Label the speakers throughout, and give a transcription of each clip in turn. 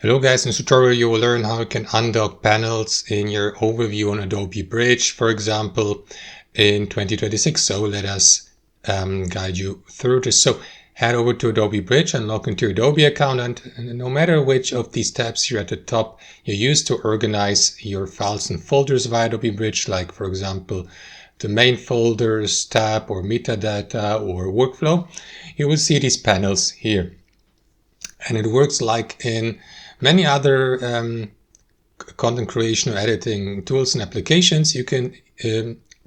Speaker 1: Hello guys, in this tutorial you will learn how you can undock panels in your overview on Adobe Bridge, for example, in 2026. So let us guide you through this. So head over to Adobe Bridge and log into your Adobe account, and no matter which of these tabs here at the top you use to organize your files and folders via Adobe Bridge, like for example the main folders tab or metadata or workflow, you will see these panels here. And it works like in many other content creation or editing tools and applications. You can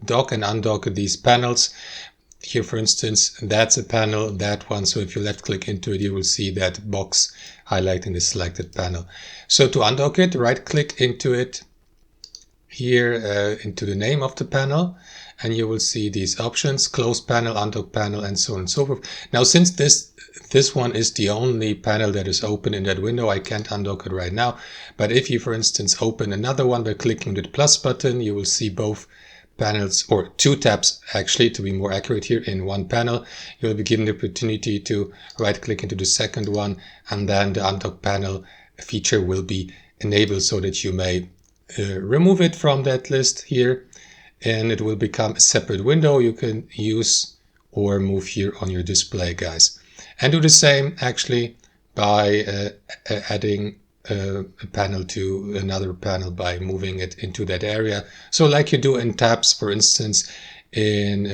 Speaker 1: dock and undock these panels. Here, for instance, that's a panel, that one. So if you left click into it, you will see that box highlighting the selected panel. So to undock it, right click into it here into the name of the panel, and you will see these options: close panel, undock panel, and so on and so forth. Now, since this one is the only panel that is open in that window, I can't undock it right now. But if you, for instance, open another one by clicking the plus button, you will see both panels, or two tabs actually, to be more accurate here, in one panel. You'll be given the opportunity to right click into the second one, and then the undock panel feature will be enabled so that you may remove it from that list here, and it will become a separate window you can use or move here on your display, guys. And do the same actually by adding a panel to another panel by moving it into that area. So like you do in tabs, for instance, in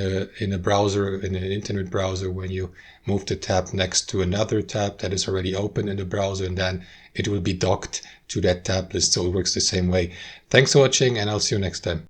Speaker 1: a browser, in an internet browser, when you move the tab next to another tab that is already open in the browser, and then it will be docked to that tab list. So it works the same way. Thanks for watching, and I'll see you next time.